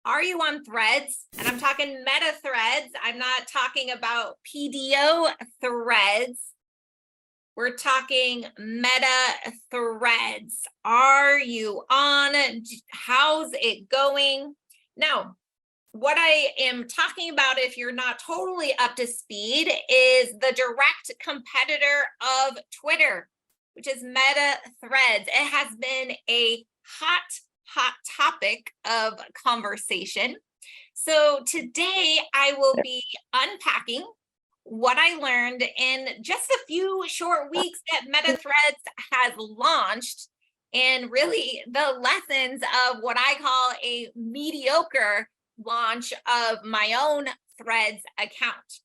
Are you on Threads? And I'm talking meta threads. I'm not talking about PDO threads. We're talking meta threads. Are you on? How's it going? Now, what I am talking about, if you're not totally up to speed, is the direct competitor of Twitter, which is Meta Threads. It has been a hot topic of conversation. So today I will be unpacking what I learned in just a few short weeks that Meta Threads has launched, and really the lessons of what I call a mediocre launch of my own Threads account.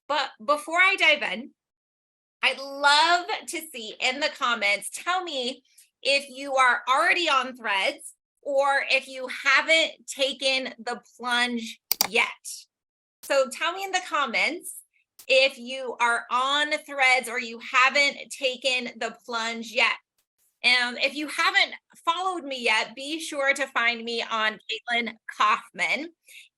But before I dive in, I'd love to see in the comments, tell me if you are already on Threads or if you haven't taken the plunge yet. So tell me in the comments if you are on Threads or you haven't taken the plunge yet. And if you haven't followed me yet, be sure to find me on Caitlin Kaufman.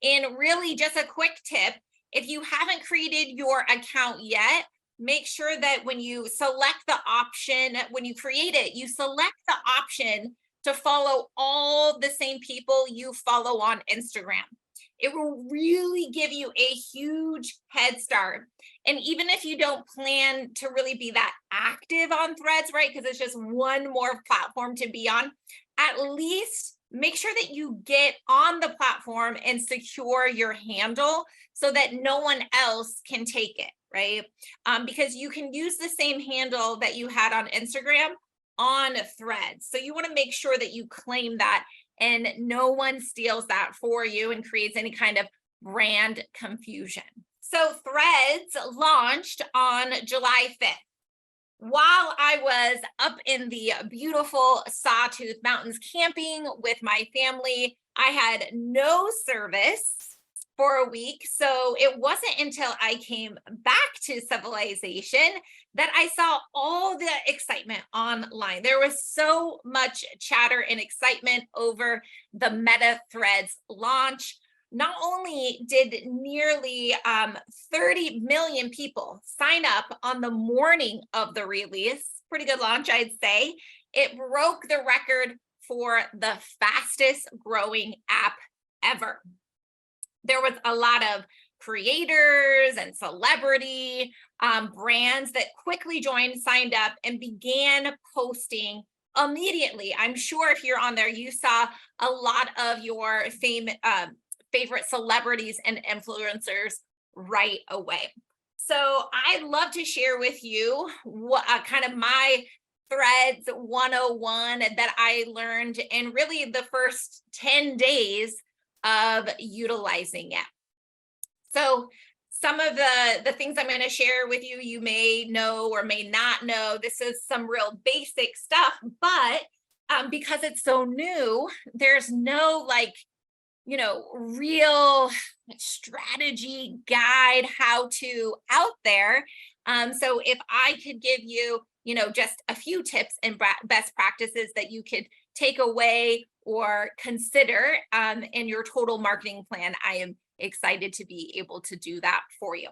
And really just a quick tip, if you haven't created your account yet, make sure that when you select the option, when you create it, you select the option to follow all the same people you follow on Instagram. It will really give you a huge head start. And even if you don't plan to really be that active on Threads, right? Because it's just one more platform to be on, at least make sure that you get on the platform and secure your handle so that no one else can take it, right? Because you can use the same handle that you had on Instagram on Threads. So you want to make sure that you claim that and no one steals that for you and creates any kind of brand confusion. So Threads launched on July 5th. While I was up in the beautiful Sawtooth Mountains camping with my family, I had no service for a week. So it wasn't until I came back to civilization that I saw all the excitement online. There was so much chatter and excitement over the Meta Threads launch. Not only did nearly 30 million people sign up on the morning of the release, pretty good launch, I'd say, it broke the record for the fastest growing app ever. There was a lot of creators and celebrity brands that quickly joined, signed up, and began posting immediately. I'm sure if you're on there, you saw a lot of your favorite celebrities and influencers right away. So I'd love to share with you what kind of my Threads 101 that I learned in really the first 10 days of utilizing it. So some of the things I'm going to share with you, you may know or may not know. This is some real basic stuff, but because it's so new, there's no real strategy guide how to out there. So if I could give you, just a few tips and best practices that you could take away or consider in your total marketing plan, I am excited to be able to do that for you.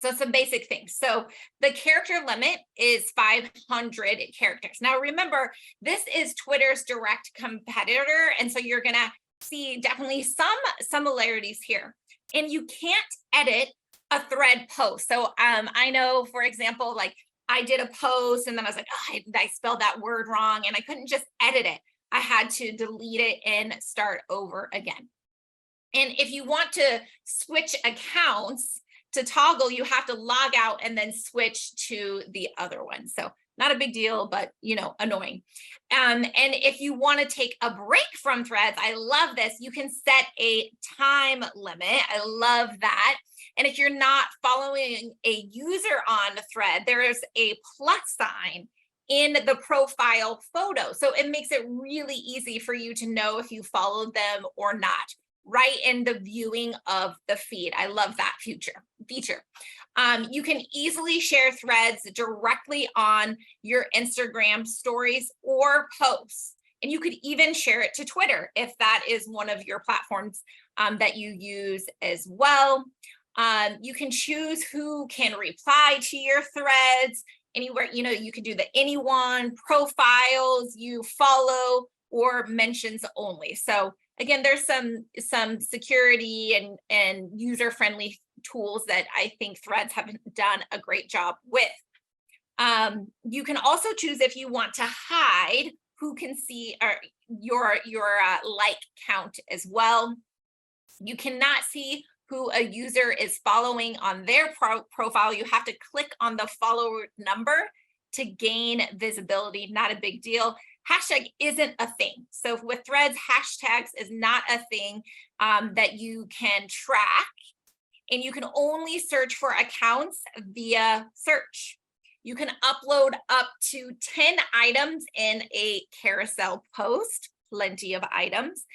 So some basic things. So the character limit is 500 characters. Now, remember, this is Twitter's direct competitor. And so you're going to see definitely some similarities here. And you can't edit a thread post. So I know, for example, like I did a post and then I was like, oh, I spelled that word wrong and I couldn't just edit it. I had to delete it and start over again. And if you want to switch accounts to toggle, you have to log out and then switch to the other one. So not a big deal, but annoying. And if you want to take a break from Threads, I love this. You can set a time limit. I love that. And if you're not following a user on Thread, there is a plus sign in the profile photo. So it makes it really easy for you to know if you followed them or not, right in the viewing of the feed. I love that feature. You can easily share threads directly on your Instagram stories or posts. And you could even share it to Twitter if that is one of your platforms that you use as well. You can choose who can reply to your threads. Anywhere, you can do the anyone, profiles you follow, or mentions only. So again, there's some security and user-friendly tools that I think Threads have done a great job with. You can also choose if you want to hide who can see your like count as well. You cannot see who a user is following on their profile. You have to click on the follower number to gain visibility. Not a big deal. Hashtag isn't a thing. So with Threads, hashtags is not a thing that you can track, and you can only search for accounts via search. You can upload up to 10 items in a carousel post, plenty of items.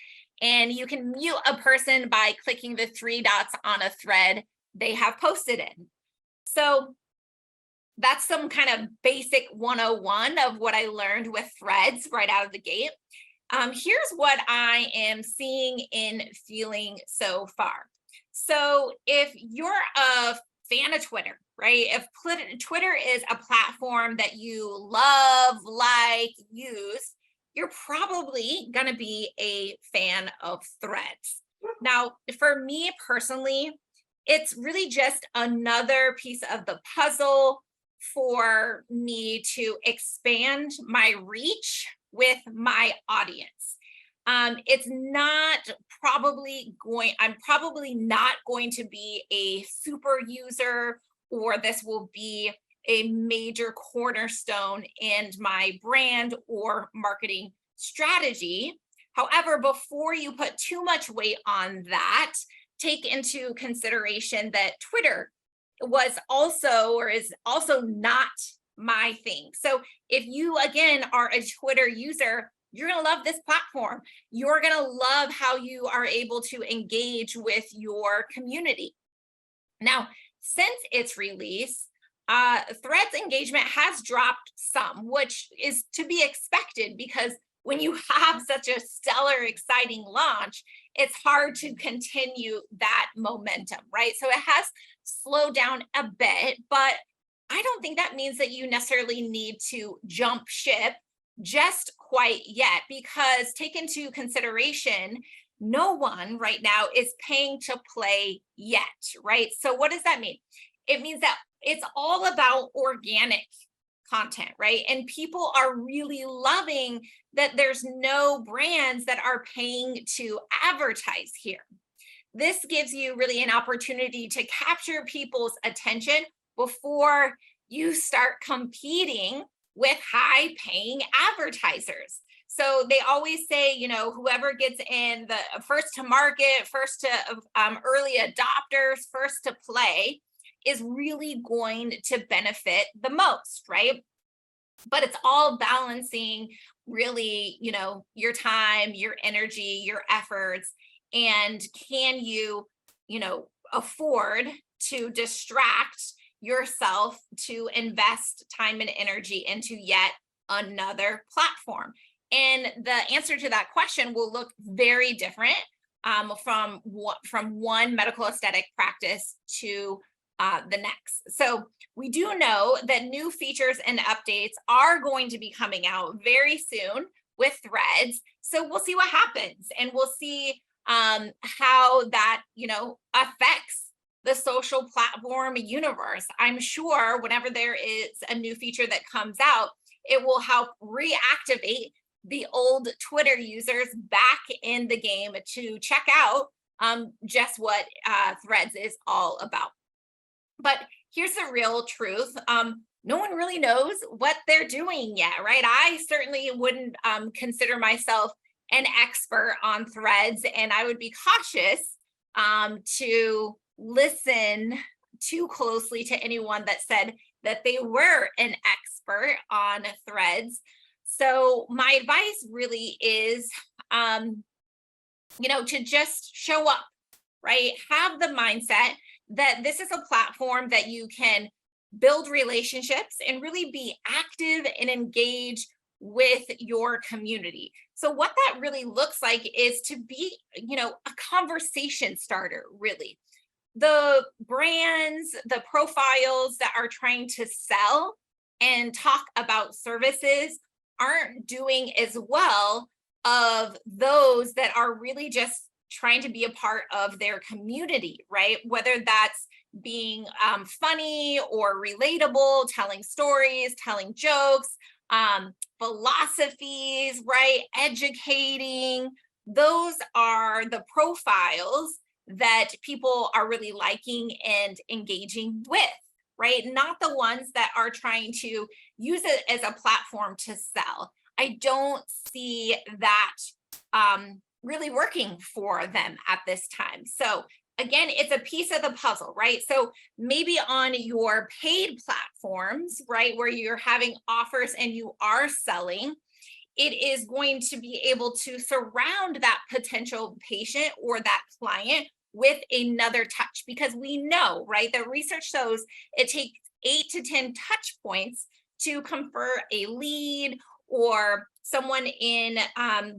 And you can mute a person by clicking the 3 dots on a thread they have posted in. So that's some kind of basic 101 of what I learned with Threads right out of the gate. Here's what I am seeing and feeling so far. So if you're a fan of Twitter, right? If Twitter is a platform that you love, like, use, you're probably going to be a fan of Threads. Now, for me personally, it's really just another piece of the puzzle for me to expand my reach with my audience. It's not I'm probably not going to be a super user, or this will be a major cornerstone in my brand or marketing strategy. However, before you put too much weight on that, take into consideration that Twitter was also, or is also, not my thing. So if you, again, are a Twitter user, you're going to love this platform. You're going to love how you are able to engage with your community. Now, since its release, Threads engagement has dropped some, which is to be expected, because when you have such a stellar, exciting launch, it's hard to continue that momentum, right? So it has slowed down a bit, but I don't think that means that you necessarily need to jump ship just quite yet, because take into consideration, no one right now is paying to play yet, right? So what does that mean? It means that it's all about organic content, right? And people are really loving that there's no brands that are paying to advertise here. This gives you really an opportunity to capture people's attention before you start competing with high paying advertisers. So they always say, whoever gets in the first to market, first to early adopters, first to play, is really going to benefit the most, right? But it's all balancing really, your time, your energy, your efforts, and can you, afford to distract yourself to invest time and energy into yet another platform? And the answer to that question will look very different from one medical aesthetic practice to the next. So we do know that new features and updates are going to be coming out very soon with Threads. So we'll see what happens, and we'll see how that, affects the social platform universe. I'm sure whenever there is a new feature that comes out, it will help reactivate the old Twitter users back in the game to check out just what Threads is all about. But here's the real truth. No one really knows what they're doing yet, right? I certainly wouldn't consider myself an expert on Threads, and I would be cautious to listen too closely to anyone that said that they were an expert on Threads. So my advice really is, to just show up, right? Have the mindset that this is a platform that you can build relationships and really be active and engaged with your community. So what that really looks like is to be, a conversation starter, really. The brands, the profiles that are trying to sell and talk about services aren't doing as well of those that are really just trying to be a part of their community, right? Whether that's being funny or relatable, telling stories, telling jokes, philosophies, right? Educating. Those are the profiles that people are really liking and engaging with, right? Not the ones that are trying to use it as a platform to sell. I don't see that really working for them at this time. So again, it's a piece of the puzzle, right? So maybe on your paid platforms, right, where you're having offers and you are selling, it is going to be able to surround that potential patient or that client with another touch, because we know, right, the research shows it takes 8 to 10 touch points to convert a lead or someone in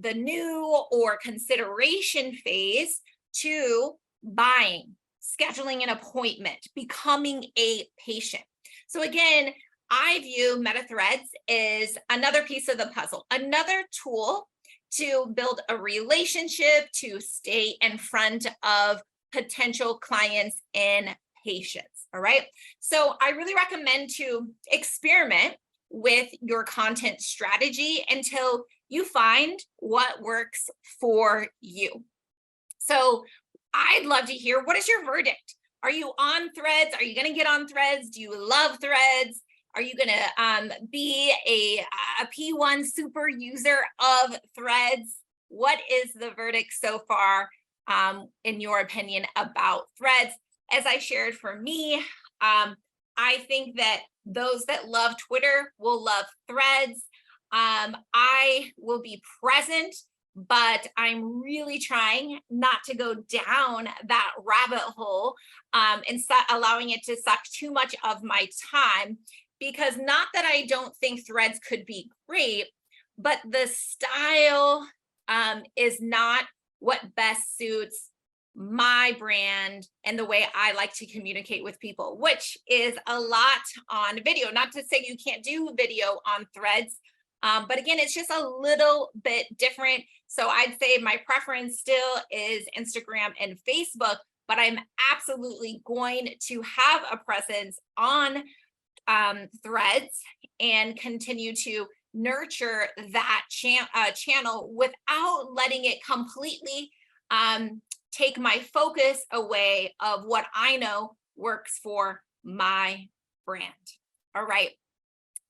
the new or consideration phase to buying, scheduling an appointment, becoming a patient. So again, I view MetaThreads as another piece of the puzzle, another tool to build a relationship, to stay in front of potential clients and patients. All right. So I really recommend to experiment with your content strategy until you find what works for you. So I'd love to hear, what is your verdict? Are you on Threads? Are you going to get on Threads? Do you love Threads? Are you going to be a P1 super user of Threads? What is the verdict so far, in your opinion, about Threads? As I shared, for me, I think that those that love Twitter will love Threads. I will be present, but I'm really trying not to go down that rabbit hole and allowing it to suck too much of my time. Because not that I don't think Threads could be great, but the style is not what best suits my brand and the way I like to communicate with people, which is a lot on video. Not to say you can't do video on Threads, but again, it's just a little bit different. So I'd say my preference still is Instagram and Facebook, but I'm absolutely going to have a presence on Threads and continue to nurture that channel without letting it completely take my focus away of what I know works for my brand. All right.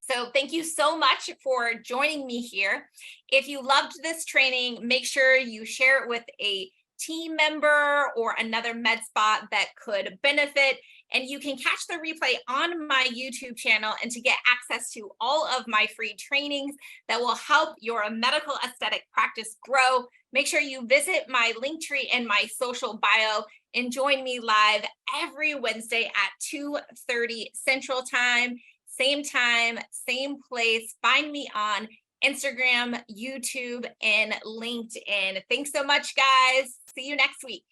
So thank you so much for joining me here. If you loved this training, make sure you share it with a team member or another med spa that could benefit. And you can catch the replay on my YouTube channel, and to get access to all of my free trainings that will help your medical aesthetic practice grow, make sure you visit my Linktree and my social bio and join me live every Wednesday at 2:30 Central Time, same place. Find me on Instagram, YouTube, and LinkedIn. Thanks so much, guys. See you next week.